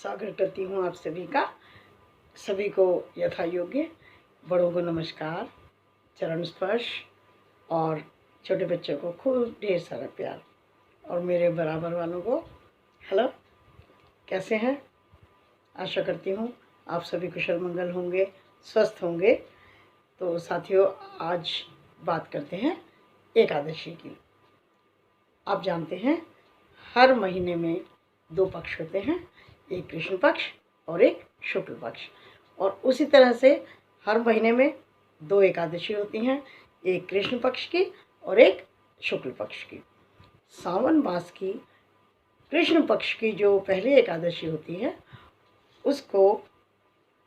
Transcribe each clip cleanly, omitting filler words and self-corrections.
स्वागत करती हूँ आप सभी का। सभी को यथा योग्य, बड़ों को नमस्कार, चरण स्पर्श और छोटे बच्चों को खूब ढेर सारा प्यार और मेरे बराबर वालों को हेलो। कैसे हैं? आशा करती हूँ आप सभी कुशल मंगल होंगे, स्वस्थ होंगे। तो साथियों, आज बात करते हैं एकादशी की। आप जानते हैं हर महीने में 2 पक्ष होते हैं, एक कृष्ण पक्ष और एक शुक्ल पक्ष। और उसी तरह से हर महीने में 2 एकादशी होती हैं, एक कृष्ण पक्ष की और एक शुक्ल पक्ष की। सावन मास की कृष्ण पक्ष की जो पहली एकादशी होती है उसको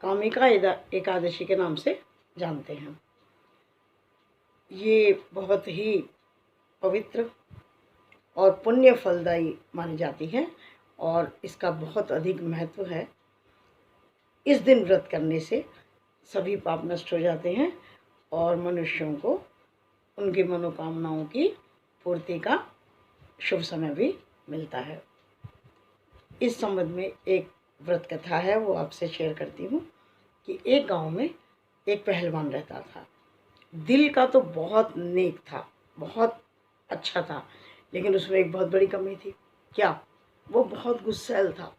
कामिका एकादशी के नाम से जानते हैं। ये बहुत ही पवित्र और पुण्य फलदायी मानी जाती है और इसका बहुत अधिक महत्व है। इस दिन व्रत करने से सभी पाप नष्ट हो जाते हैं और मनुष्यों को उनकी मनोकामनाओं की पूर्ति का शुभ समय भी मिलता है। इस संबंध में एक व्रत कथा है, वो आपसे शेयर करती हूँ कि एक गांव में एक पहलवान रहता था। दिल का तो बहुत नेक था, बहुत अच्छा था, लेकिन उसमें एक बहुत बड़ी कमी थी। क्या? वो बहुत गुस्सैल था,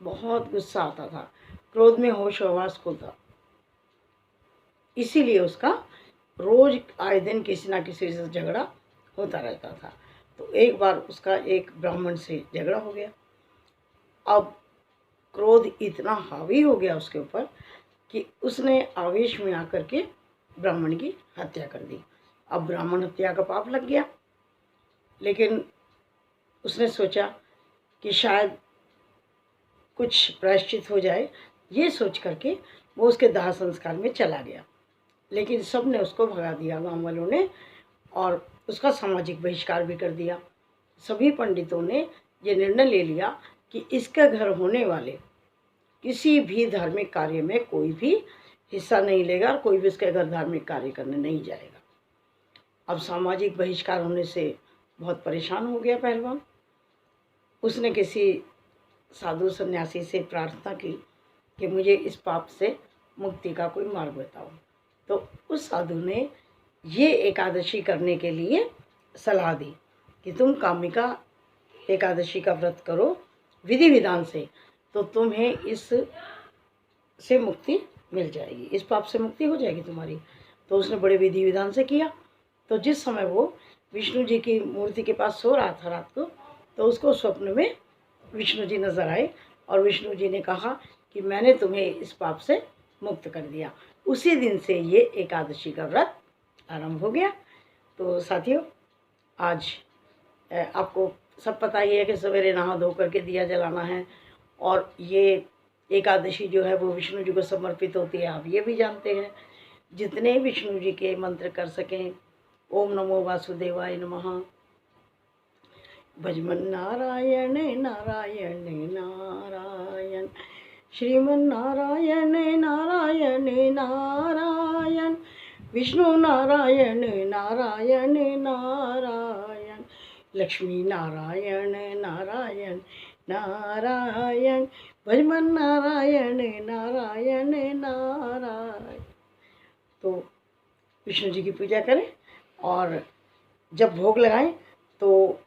बहुत गुस्सा आता था, क्रोध में होश हवास खो था। इसीलिए उसका रोज आए दिन किसी ना किसी से झगड़ा होता रहता था। तो एक बार उसका एक ब्राह्मण से झगड़ा हो गया। अब क्रोध इतना हावी हो गया उसके ऊपर कि उसने आवेश में आकर के ब्राह्मण की हत्या कर दी। अब ब्राह्मण हत्या का पाप लग गया, लेकिन उसने सोचा कि शायद कुछ प्रायश्चित हो जाए। ये सोच करके वो उसके दाह संस्कार में चला गया, लेकिन सब ने उसको भगा दिया, गांव वालों ने, और उसका सामाजिक बहिष्कार भी कर दिया। सभी पंडितों ने ये निर्णय ले लिया कि इसके घर होने वाले किसी भी धार्मिक कार्य में कोई भी हिस्सा नहीं लेगा और कोई भी उसके घर धार्मिक कार्य करने नहीं जाएगा। अब सामाजिक बहिष्कार होने से बहुत परेशान हो गया पहलवान। उसने किसी साधु सन्यासी से प्रार्थना की कि मुझे इस पाप से मुक्ति का कोई मार्ग बताओ। तो उस साधु ने ये एकादशी करने के लिए सलाह दी कि तुम कामिका एकादशी का व्रत करो विधि विधान से, तो तुम्हें इस से मुक्ति मिल जाएगी, इस पाप से मुक्ति हो जाएगी तुम्हारी। तो उसने बड़े विधि विधान से किया। तो जिस समय वो विष्णु जी की मूर्ति के पास सो रहा था रात को, तो उसको स्वप्न में विष्णु जी नजर आए और विष्णु जी ने कहा कि मैंने तुम्हें इस पाप से मुक्त कर दिया। उसी दिन से ये एकादशी का व्रत आरंभ हो गया। तो साथियों, आज आपको सब पता ही है कि सवेरे नहा धो करके दिया जलाना है, और ये एकादशी जो है वो विष्णु जी को समर्पित होती है, आप ये भी जानते हैं। जितने विष्णु जी के मंत्र कर सकें, ओम नमो वासुदेवाय नमः, भजमन नारायण नारायण नारायण, श्रीमन नारायण नारायण नारायण, विष्णु नारायण नारायण नारायण, लक्ष्मी नारायण नारायण नारायण, भजमन नारायण नारायण नारायण। तो विष्णु जी की पूजा करें और जब भोग लगाएं तो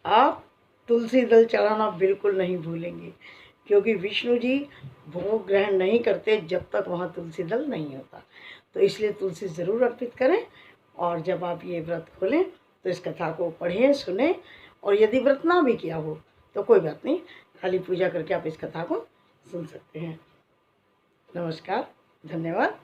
आप तुलसी दल चढ़ाना बिल्कुल नहीं भूलेंगे, क्योंकि विष्णु जी भोग ग्रहण नहीं करते जब तक वहाँ तुलसी दल नहीं होता। तो इसलिए तुलसी ज़रूर अर्पित करें। और जब आप ये व्रत खोलें तो इस कथा को पढ़ें, सुनें, और यदि व्रत ना भी किया हो तो कोई बात नहीं, खाली पूजा करके आप इस कथा को सुन सकते हैं। नमस्कार, धन्यवाद।